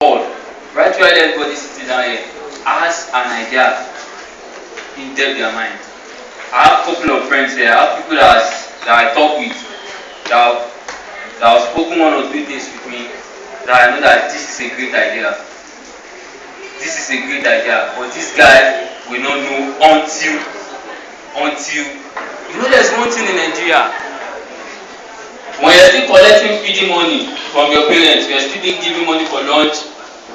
all, virtually everybody sitting down here has an idea in depth their mind. I have a couple of friends here. I have people that I talk with that have spoken one or two things with me that I know that this is a great idea. This is a great idea, but this guy will not know until you know there's one thing in Nigeria. When you're still collecting feeding money from your parents, you're still giving money for lunch,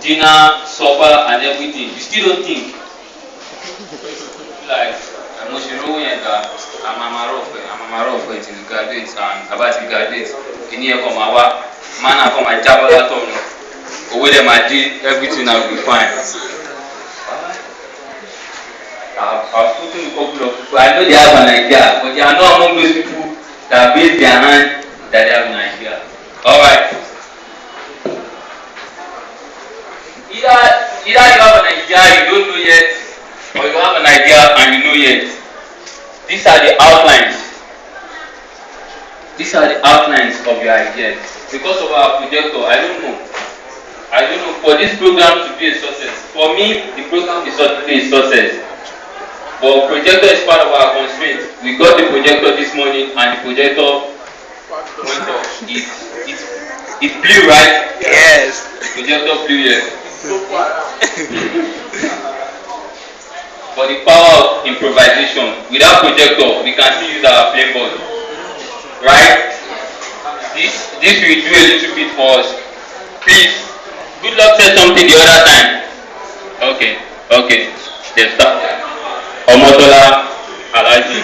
dinner, supper, and everything. You still don't think like mo ṣe rówó yẹn gba àmàmàrọ̀ ọ̀fẹ́ tí graduate and bàbá ti graduate ìní ẹ̀kọ́ máa wá mánà kọ́ máa jábọ́ látọ̀nù owó dẹ̀ máa dé everything na will be fine. I've spoken to a couple of people. I know they have an idea, but they are not among those people that base their hand that they have an idea. Alright. Either you have an idea you don't know yet, or you have an idea and you know yet. These are the outlines. These are the outlines of your ideas. Because of our projector, I don't know. For this program to be a success. For me, the program is not to be a success. But projector is part of our constraint. We got the projector this morning and the projector went off. It blew, right? Yes. Projector blew, yes. But the power of improvisation, without projector, we can still use our flame board. Right? This will do a little bit for us. Please, good luck said something the other time. Okay. Let's start. Omotola Alaji.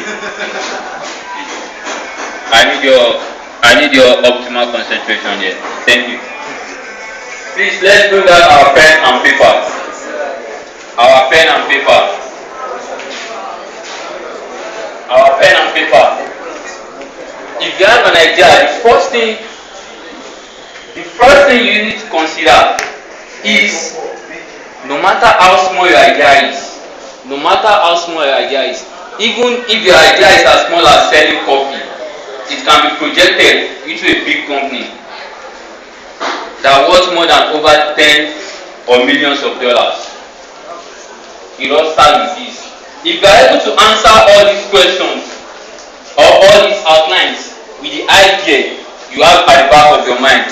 I need your optimal concentration here. Thank you. Please, let's bring out our pen and paper. Our pen and paper. Our pen and paper. If you have an idea, the first thing you need to consider is no matter how small your idea is, even if your idea is as small as selling coffee, it can be projected into a big company that worth more than over 10 or millions of dollars. It all starts with this. If you are able to answer all these questions or all these outlines with the idea you have at the back of your mind,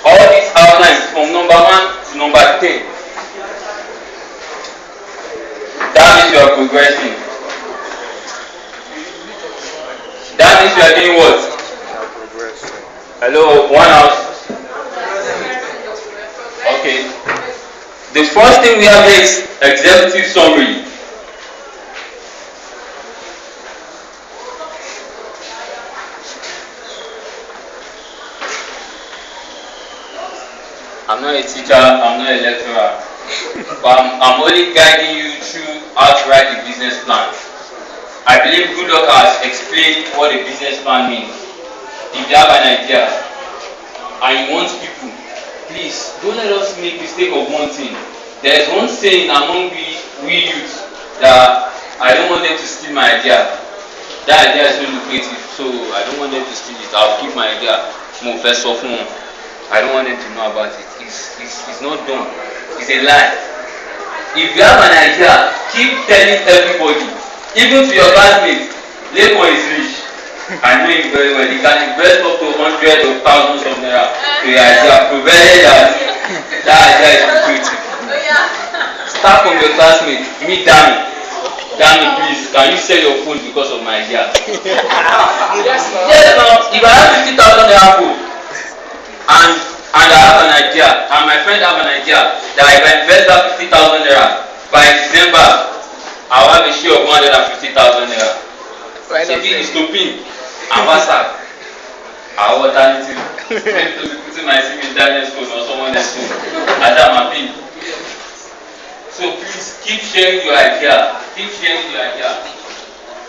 all these outlines from number 1 to number 10, that means you are progressing. That means you are doing what? Hello, one house. Okay. The first thing we have here is executive summary. I'm not a teacher, I'm not a lecturer, but I'm only guiding you through how to write the business plan. I believe Good Luck has explained what a business plan means. If you have an idea and you want people, please don't let us make mistake of one thing. There is one saying among we youth that I don't want them to steal my idea. That idea is so lucrative, so I don't want them to steal it. I'll keep my idea. First of all, I don't want them to know about it. It's not done. It's a lie. If you have an idea, keep telling everybody, even to your classmates. Lekon is rich. I know him very well. He can invest up to hundreds of thousands of naira to your idea, provided that idea is lucrative. Start from your classmates. Meet Danny. Danny, please, can you sell your phone because of my idea? Yes, now, if I have 50,000 naira phone, and I have an idea, and my friend have an idea that if I invest that 50,000 naira by December, I'll have a share of 150,000 naira. If it is to pin, and WhatsApp, our alternative, putting my SIM in Daniel's phone or someone else's phone, and that's my pin. So please keep sharing your idea.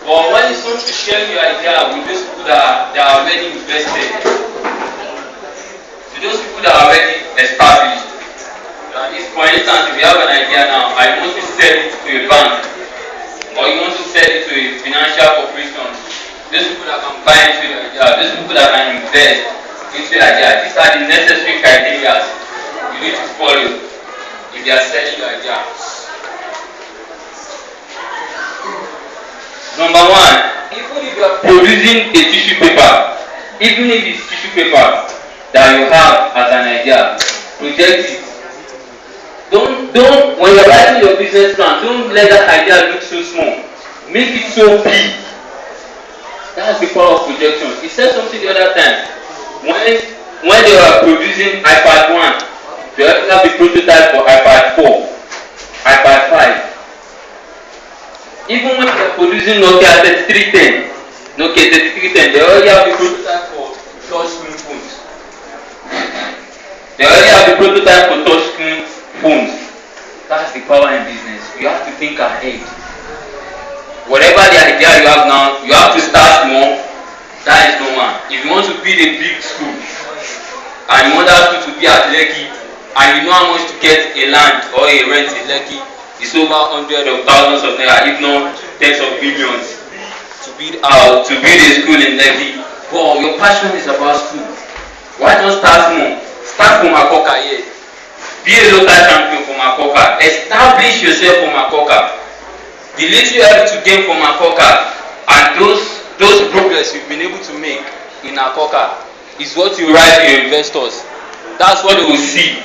But when it comes to sharing your idea with those people that are already invested, those people that are already established. For instance, if you have an idea now, I want to sell it to a bank, or you want to sell it to a financial corporation, those people that can buy into your idea, those people that can invest into your idea, these are the necessary criteria. You you need to follow if they are selling your idea. Number one, even if you are producing a tissue paper, even if it's tissue paper that you have as an idea, project it. Don't when you're writing your business plan, don't let that idea look so small. Make it so big. That's the power of projection. He said something the other time. When they were producing iPad 1, they already have the prototype for iPad 4, iPad 5. Even when they're producing Nokia 3310, they already have the prototype for touchscreen phones. They already have the prototype for touchscreen phones. That's the power in business. You have to think ahead. Whatever the idea you have now, you have to start small. That is normal. If you want to build a big school, and you want that school to be at Lekki, and you know how much to get a land or a rent in Lekki, it's over hundreds of thousands of naira, if not tens of millions, to build a school in Lekki. But your passion is about school. Why not start small? Start from Makoka here. Be a local champion for Makoka. Establish yourself for Makoka. The little you have to gain from Makoka and those progress you've been able to make in Makoka is what you write to your investors. That's what they will see,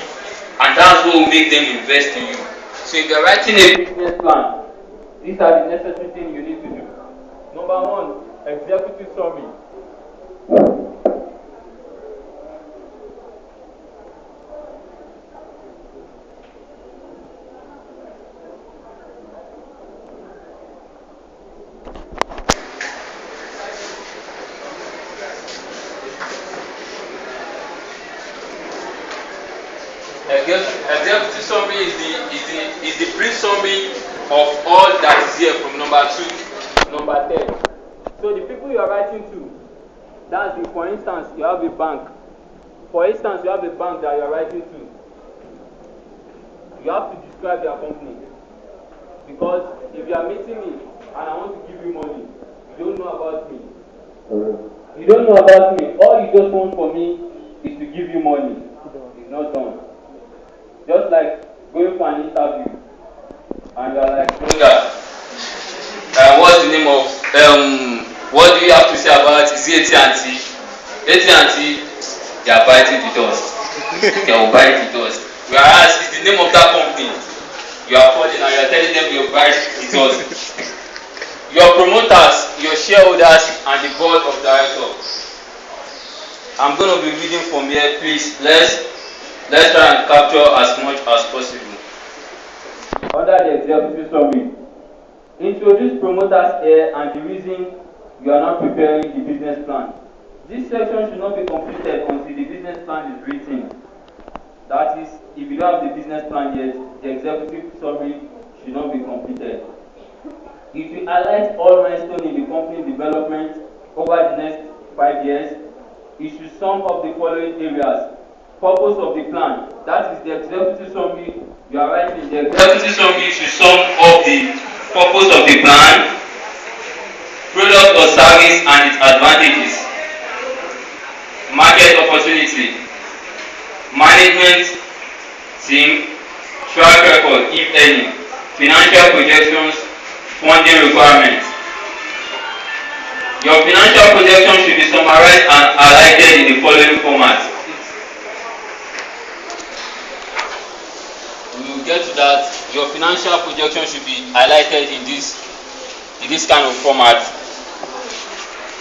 and that's what will make them invest in you. So if you're writing a business plan, these are the necessary things you need to do. Number one, executive summary. Executive summary is the brief summary of all that is here from number 2 to number 10. So the people you are writing to, that's the, for instance, you have a bank. For instance, you have a bank that you are writing to. You have to describe their company. Because if you are meeting me and I want to give you money, you don't know about me. You don't know about me. All you just want for me is to give you money. It's not done. Just like going for an interview and you are like, what's the name of what do you have to say about it? Is it AT&T? AT&T, they are biting the dust. They will bite the dust. Whereas it's the name of that company. You are calling and you are telling them you bite the dust. Your promoters, your shareholders, and the board of directors. I'm going to be reading from here, please. Let's try and capture as much as possible. Under the executive summary, introduce promoters here and the reason you are not preparing the business plan. This section should not be completed until the business plan is written. That is, if you don't have the business plan yet, the executive summary should not be completed. It will highlight all milestones in the company development over the next 5 years. It should sum up the following areas. Purpose of the plan. That is the executive summary you are writing. The executive summary should sum up the purpose of the plan, product or service and its advantages, market opportunity, management team, track record if any, financial projections, funding requirements. Your financial projections should be summarized and highlighted in the following format. Get to that, your financial projection should be highlighted in this kind of format.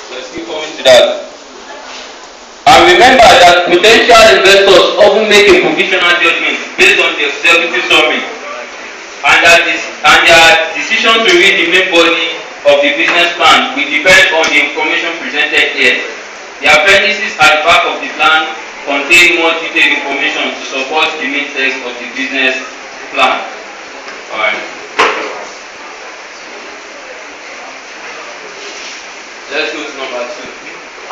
Let's keep coming to that. And remember that potential investors often make a provisional judgment based on the executive summary, and their decision to read the main body of the business plan will depend on the information presented here. The appendices at the back of the plan contain more detailed information to support the main text of the business plan. Alright. Let's go to number 2.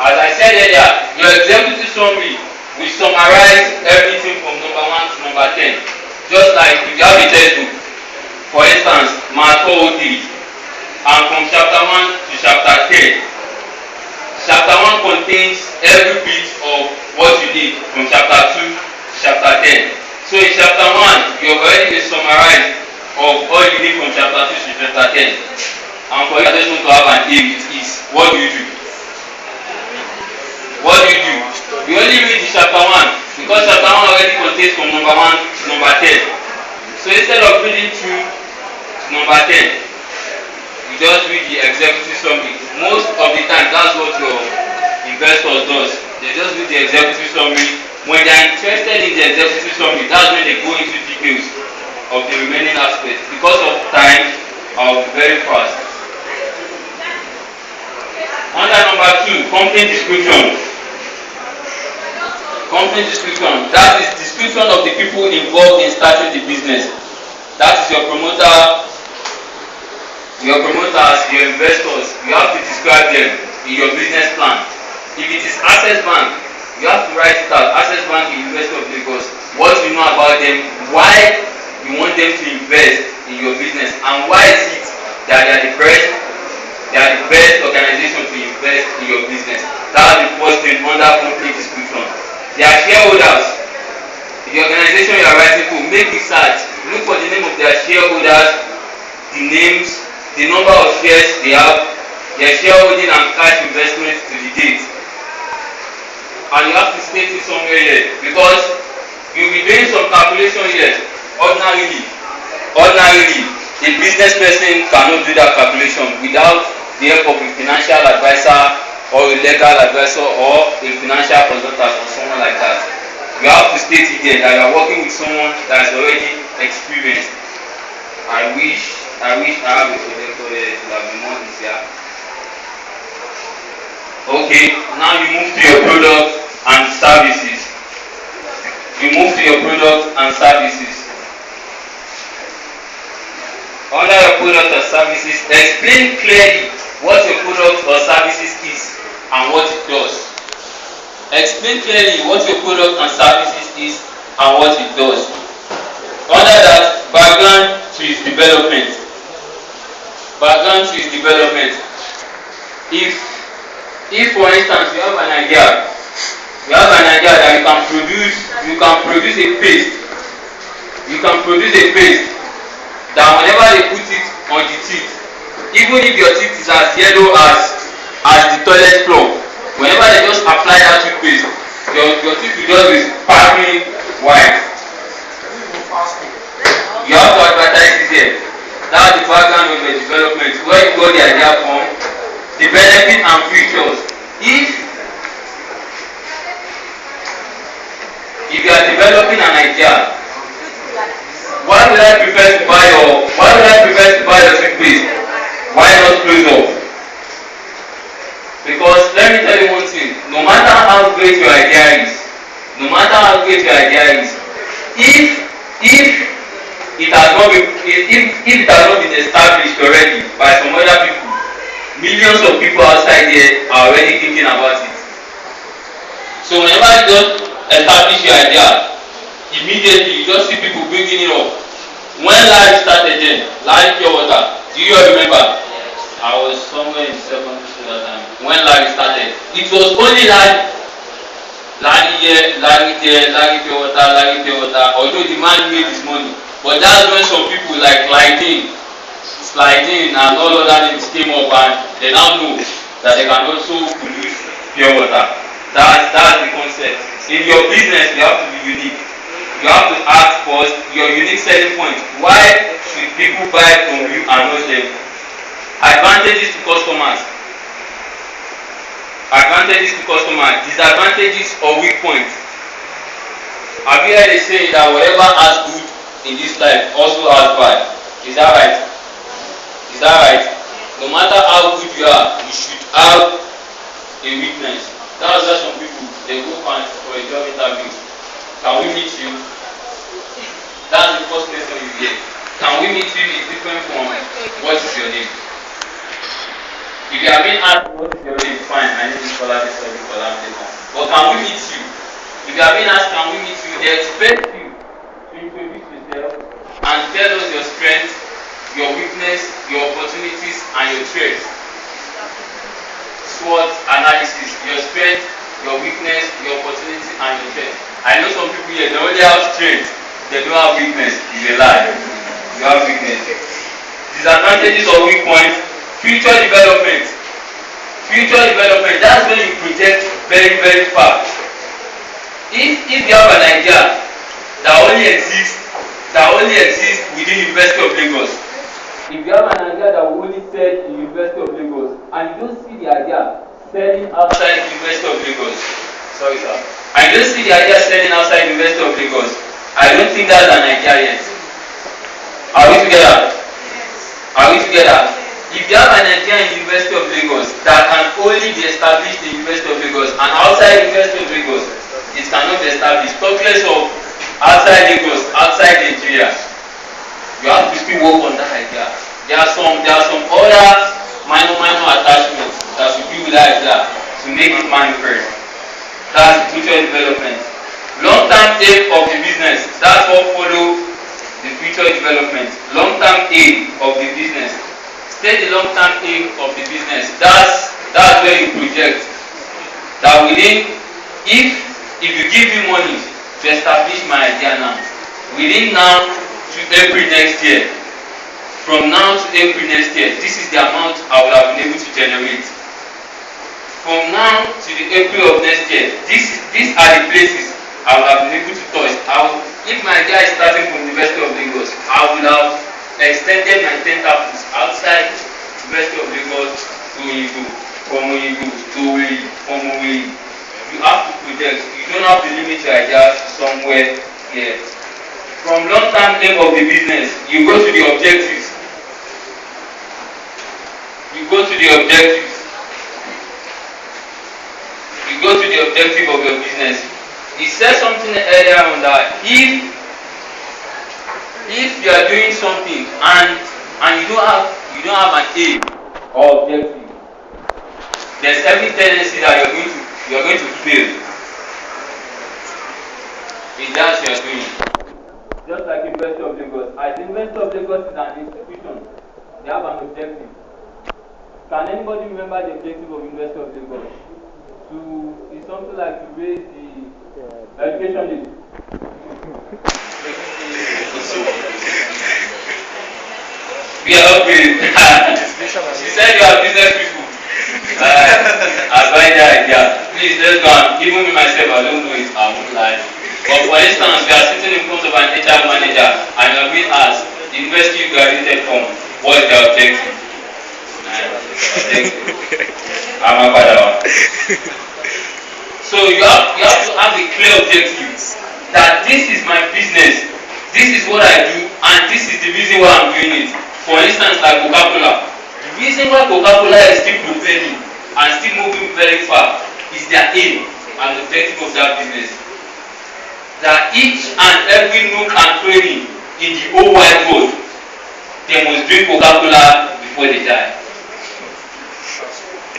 As I said earlier, your executive summary will summarize everything from number 1 to number 10. Just like if you have a textbook, for instance, Math 403, and from chapter 1 to chapter 10. Chapter 1 contains every bit of what you did from chapter 2 to chapter 10. So in chapter 1, you have already been summarized of all you need from chapter 2 to chapter 10. And for you, I just want to have an aim, it is, what do you do? What do you do? You only read the chapter 1 because chapter 1 already contains from number 1 to number 10. So instead of reading through to number 10, you just read the executive summary. Most of the time, that's what your investors does. They just read the executive summary. When they are interested in the executive summary, that's when they go into details of the remaining aspects. Because of time, I'll be very fast. Under number 2, company description. Company description. That is description of the people involved in starting the business. That is your promoter, your promoters, your investors. You have to describe them in your business plan. If it is Access Bank, you have to write it out. Access Bank, University of Lagos. What you know about them, why you want them to invest in your business, and why is it that they are the best organization to invest in your business. That is the first thing under company description. Their shareholders, the organization you are writing to, make research. Look for the name of their shareholders, the names, the number of shares they have, their shareholding and cash investment to the date. And you have to state it somewhere here because you will be doing some calculation here. Ordinarily, a business person cannot do that calculation without the help of a financial advisor or a legal advisor or a financial consultant or someone like that. You have to state it there that you are working with someone that is already experienced. I wish I have a projector here, it would have been more easier. Okay, now you move to your product and services. Under your product or services, explain clearly what your product or services is and what it does. Explain clearly what your product and services is and what it does. Under that, background to its development. If for instance you have an idea that you can produce a paste. That whenever they put it on the teeth, even if your teeth is as yellow as the toilet floor, whenever they just apply that toothpaste, your teeth will just be sparkling white. You have to advertise it here. That's the background of the development, where you got the idea from, the benefit and features. If you are developing an idea, why would I prefer to buy your toothpaste? Why not close up? Because let me tell you one thing, no matter how great your idea is, if it has not been established already by some other people, millions of people outside there are already thinking about it. So whenever you just establish your idea, immediately you just see people bringing it up. When Larry started then, Larry Pure Water, do you all remember? I was somewhere in secondary school that time. When Larry started, it was only Larry here, Larry there, Larry Pure Water. Although the man made his money, but that's when some people like sliding and all other names came up, and they now know that they can also produce pure water. That's the concept. In your business, you have to be unique. You have to ask first your unique selling point. Why should people buy from you and not them? Advantages to customers, disadvantages or weak points. Have you heard a saying that whatever has good in this life also has bad? Is that right? No matter how good you are, you should have a weakness. That's why some people they go for a job interview. Can we meet you? That's the first question you get. Can we meet you is different from what is your name. If you are being asked what is your name, fine, I need to follow this study for that later. But can we meet you? If you are being asked can we meet you, they expect you to introduce yourself and tell us your strengths, your weakness, your opportunities, and your threats. SWOT analysis, your strength, your weakness, your opportunity, and your threat. I know some people here, they only have strength. They don't have weakness. It's a lie. You have weakness. Disadvantages or weak points. Future development. Future development. That's when you project very, very far. If you have an idea that only exists within University of Lagos. If you have an idea that will only sell in University of Lagos and you don't see the idea selling outside University of Lagos. Sorry sir. And you don't see the idea selling outside University of Lagos. I don't think that's an idea yet. Are we together? Are we together? If you have an idea in University of Lagos that can only be established in University of Lagos and outside University of Lagos, it cannot be established. Talk less of outside Lagos, outside Nigeria. You have to still work on that idea. There are some other minor attachments that should be with that idea to make it manifest. That's future development. Long-term aim of the business. That's what follow the future development. Long-term aim of the business. State the long-term aim of the business. That's where you project. That within, if you give me money to establish my idea now, within now to April next year, from now to April next year, this is the amount I will have been able to generate. From now to the April of next year, these are the places I will have been able to touch. If my idea is starting from the University of Lagos, I will have extended my tentacles outside University of Lagos to Oyibo, from Oyibo to Owerri, from Owerri. You have to project. You don't have to limit your idea somewhere here. From long-term aim of the business, you go to the objectives. You go to the objectives. You go to the objective of your business. He said something earlier on that if you are doing something and you don't have an aim or objective, there's every tendency that you're going to fail. If that's what you're doing. Just like University of Lagos. As University of Lagos is an institution, they have an objective. Can anybody remember the objective of University of Lagos? It's something like to raise the education list. We are okay. She said you are business people. I buy that idea. Please, let's go on. Even me myself, I don't know it. I won't lie. But for instance, we are sitting in front of an HR manager and you are being asked, the university you graduated from, what is their objective? I'm a father. So you have to have a clear objective that this is my business, this is what I do, and this is the reason why I'm doing it. For instance, like Coca-Cola. The reason why Coca-Cola is still propelling and still moving very far is their aim and objective of that business. That each and every nook and cranny in the whole wide world, they must drink Coca-Cola before they die.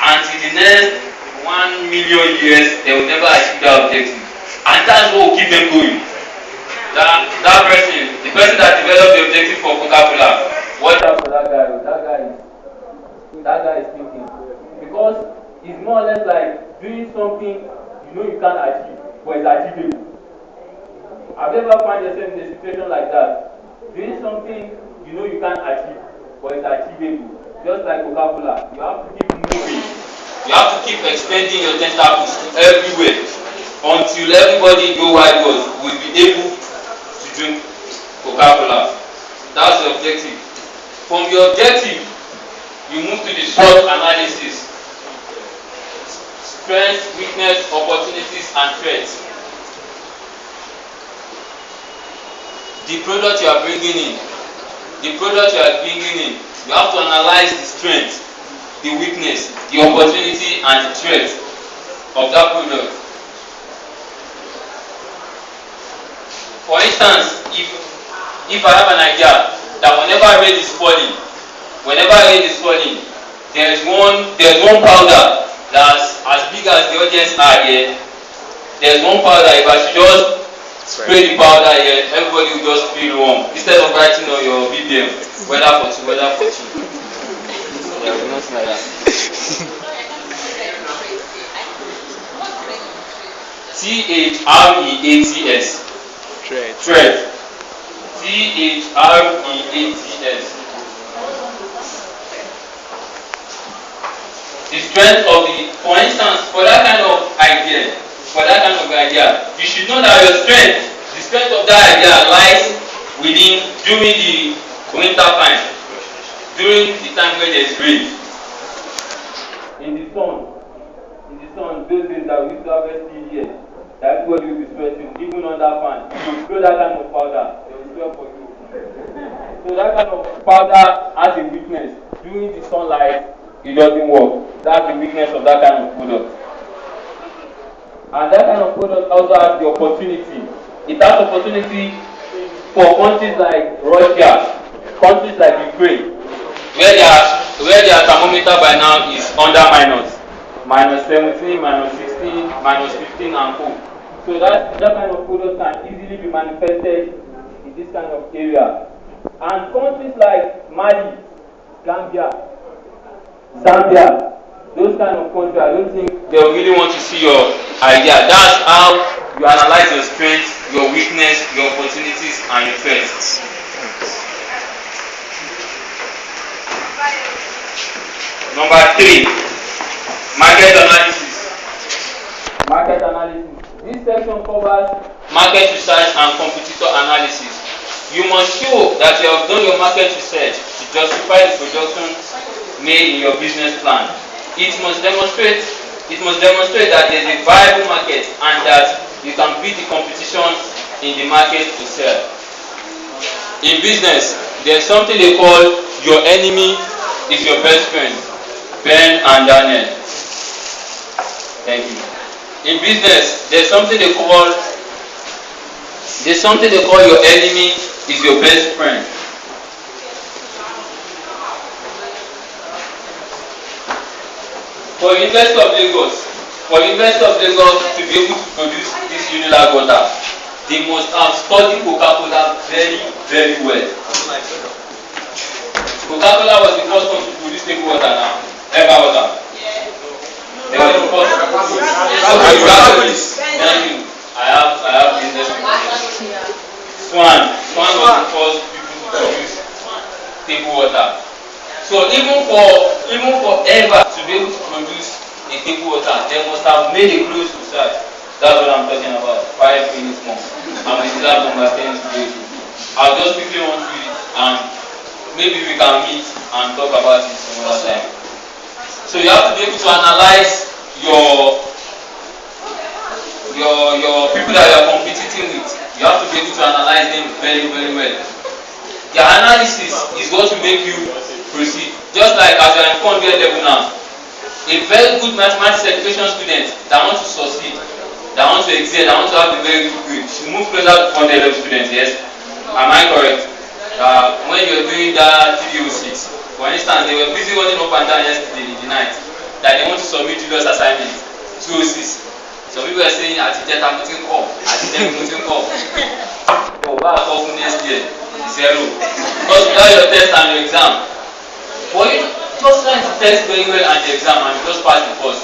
Until the next 1 million years, they will never achieve that objective. And that's what will keep them going. That person, the person that developed the objective for Coca-Cola, watch out for that guy. That guy is thinking. Because it's more or less like doing something you know you can't achieve, but it's achievable. Have you ever found yourself in a situation like that? Doing something you know you can't achieve, but it's achievable. Just like Coca-Cola, you have to keep moving. You have to keep extending your tentacles to everywhere until everybody in the wide world will be able to drink Coca-Cola. That's the objective. From your objective, you move to the SWOT analysis. Strengths, weakness, opportunities, and threats. The product you are bringing in, you have to analyze the strength, the weakness, the opportunity, and the threat of that product. For instance, if I have an idea that whenever rain is falling, there's one powder that's as big as the audience are here. There's one powder, if I should just spray the powder here, everybody will just feel warm. Instead of writing on your BBM, weather for two. Yeah, nothing like that. THREATS. Threat. REATS. The strength of for instance, for that kind of idea, you should know that the strength of that idea lies within during the winter time, during the time when there is rain. In the sun, those days that we used to harvest here, that everybody will be sweating, even on that fan. If you throw that kind of powder, they will sweat for you. So that kind of powder has a weakness. During the sunlight, it doesn't work. That's the weakness of that kind of product. And that kind of product also has the opportunity. It has opportunity for countries like Russia, countries like Ukraine, where their thermometer by now is under -17, -16, -15 and so. So that kind of product can easily be manifested in this kind of area. And countries like Mali, Gambia, Zambia, those kind of countries, I don't think they really want to see your idea. That's how you analyze your strengths, your weakness, your opportunities, and your threats. Number 3, market analysis. Market analysis. This section covers market research and competitor analysis. You must show that you have done your market research to justify the production made in your business plan. It must demonstrate that there is a viable market and that you can beat the competition in the market to sell. In business, there is something they call your enemy is your best friend. Ben and Daniel. Thank you. In business, there's something they call your enemy is your best friend. For University of Lagos to be able to produce this Unilag water, they must have studied Coca-Cola very, very well. Coca-Cola was the first one to produce table water now. Ever water. They were the first. Thank you. I have business. Swan was the first people to produce table water. So even for ever to be able to produce a table water, they must have made a close research. That's what I'm talking about. 5 minutes more. And we still have number 10 to go. I'll just quickly run through it and maybe we can meet and talk about it some other time. So you have to be able to analyze your people that you are competing with. You have to be able to analyze them very, very well. Their analysis is what will make you proceed. Just like as you are in 400 level now, a very good mathematics education student that wants to succeed, that wants to excel, that wants to have a very good grade should move closer to 400 level students. Yes, am I correct? When you are doing that 306, for instance, they were busy running up and down yesterday in the night that they want to submit previous assignment 206. Some people are saying at the jet I'm putting call, at the jet I'm putting call. Oh, wow, call for next year 0. Because without your test and your exam, for you just try to test very well at the exam and you just pass the course.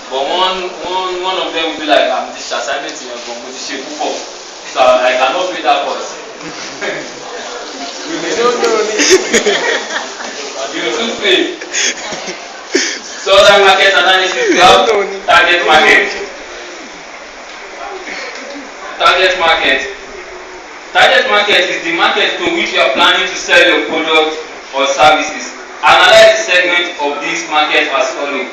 But one of them will be like, I'm this assignment in your community shape before, so I cannot pay that course. You should pay. So other market analysis, we have target market. Target market is the market to which you are planning to sell your product or services. Analyze the segment of this market as follows.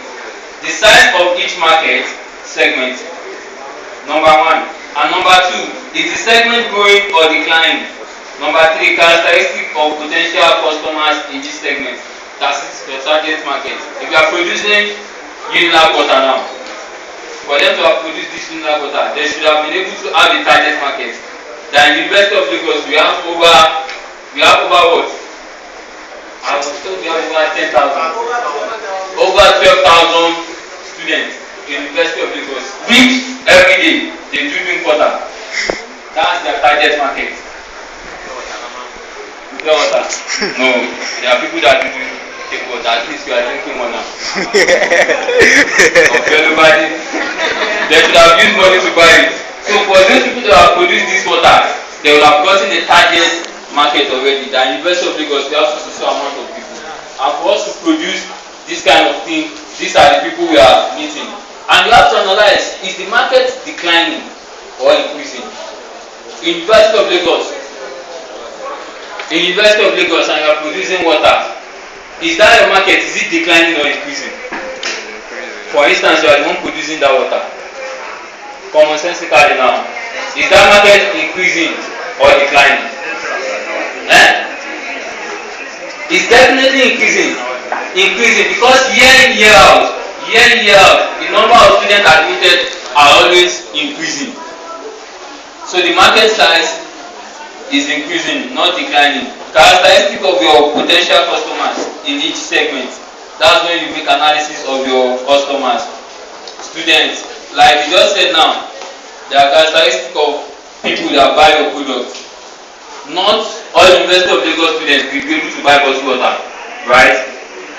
The size of each market segment, number 1. And number 2, is the segment growing or declining? Number 3, characteristic of potential customers in this segment. That's the target market. If you are producing Unilag water now, for them to have produced this Unilag water, they should have been able to have a target market. That in the University of Lagos, we have over what? I was told we have over 10,000. Over 12,000 students in the University of Lagos, which every day they do drink water. That's their target market. Pure water. No, there are people that do take water. At least you are drinking water. Everybody, they should have used money to buy it. So for those people that have produced this water, they will have gotten a target market already that University of Lagos we have so amount of people, and for us to produce this kind of thing, these are the people we are meeting. And you have to analyze, is the market declining or increasing? In University of Lagos, and you are producing water, is that your market, is it declining or increasing? For instance, you are the one producing that water. Common sensically now, is that market increasing or declining? It's definitely increasing. Because year in year out, the number of students admitted are always increasing. So the market size is increasing, not declining. Characteristic of your potential customers in each segment. That's when you make analysis of your customers. Students, like you just said now, there are characteristics of people that buy your product. Not all University of Lagos students will be able to buy bottled water, right?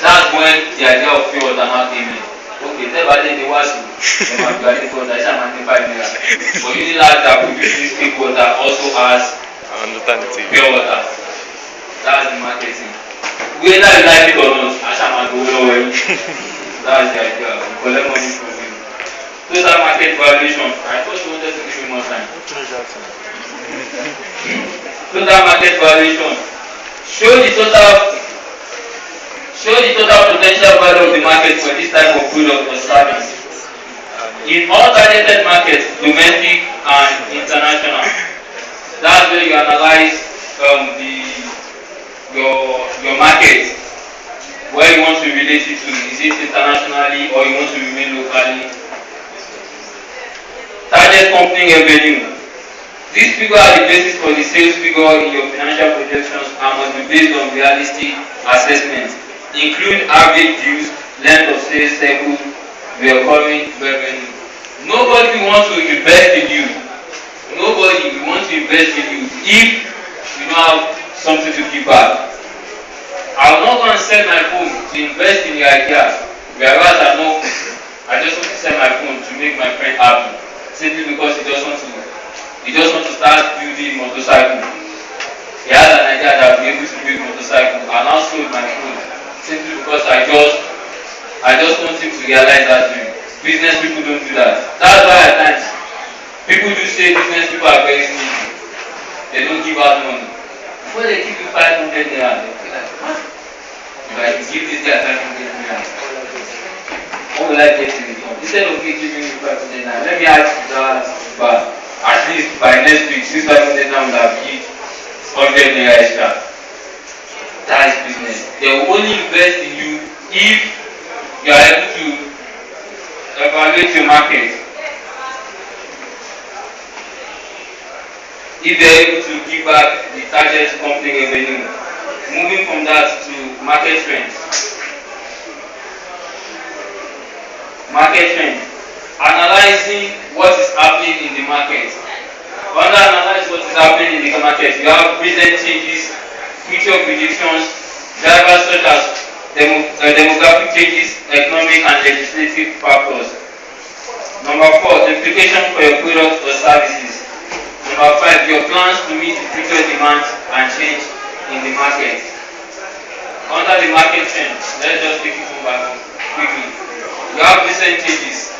That's when the idea of pure water now came in. Okay, tell me the was you might be water, I shall magnify it. But Unilag that produces pure water also has pure water. That's the marketing. Whether you like it or not, I shall not go away. That's the idea. We collect money from you. Total market valuation. I thought you wanted to give me more time. Total market valuation. Show the total potential value of the market for this type of product or service. In all targeted markets, domestic and international, that's where you analyze your market, where you want to relate it to. Is it internationally or you want to remain locally? Target company revenue. These figures are the basis for the sales figure in your financial projections and must be based on realistic assessment. Include average dues, length of sales cycle, recurring revenue. Nobody wants to invest in you. Nobody wants to invest in you if you don't have something to give back. I will not go and sell my phone to invest in your ideas, whereas I just want to sell my phone to make my friend happy, simply because he just want to start building motorcycle. He has an idea that I'll be able to build motorcycle, and I sold my phone simply because I just want him to realize that business people don't do that. That's why at times people do say business people are very sneaky. They don't give out money. Before they give you 500 naira, they feel like, huh? If I give this guy 500 naira, what will I get in return? Instead of me giving you 500 naira, let me ask you that, but at least by next week, this 500 naira will have give 100 naira extra. That is business. They will only invest in you if you are able to evaluate your market. If they are able to give back the target company revenue. Moving from that to market trend. Market trend. Analyzing what is happening in the market. Under analyze what is happening in the market, you have present changes, future predictions, drivers such as demographic changes, economic and legislative factors. Number 4, implication for your products or services. Number 5, your plans to meet the future demands and change in the market. Under the market trend, let's just take it one by one quickly. You have recent changes.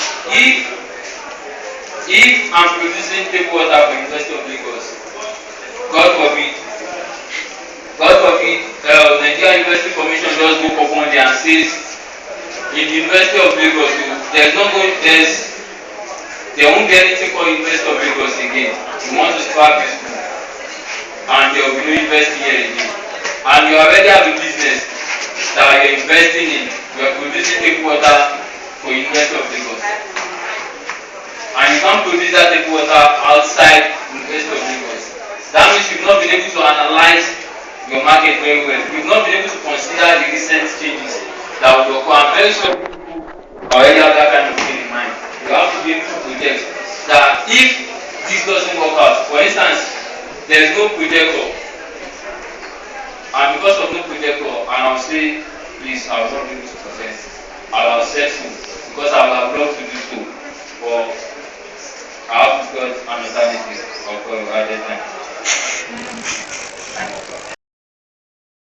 If I'm producing table water for University of Lagos, God forbid, Nigeria University Commission just woke up one day and says, in the University of Lagos, there won't be anything called University of Lagos again. We want to scrap this school, and there will be no university here again. And you already have a business that you're investing in. You are producing table water for University of Lagos. And you can't produce that table water outside University of Lagos. That means you've not been able to analyze your market very well. You've not been able to consider the recent changes that will occur. I'm very sure people already have that kind of thing in mind. You have to be able to project that if this doesn't work out, for instance, there is no projector, and because of no projector, and I'll say, please, I will not be able to present. I will accept you because I will have loved to do so, but I have to get an alternative of other time.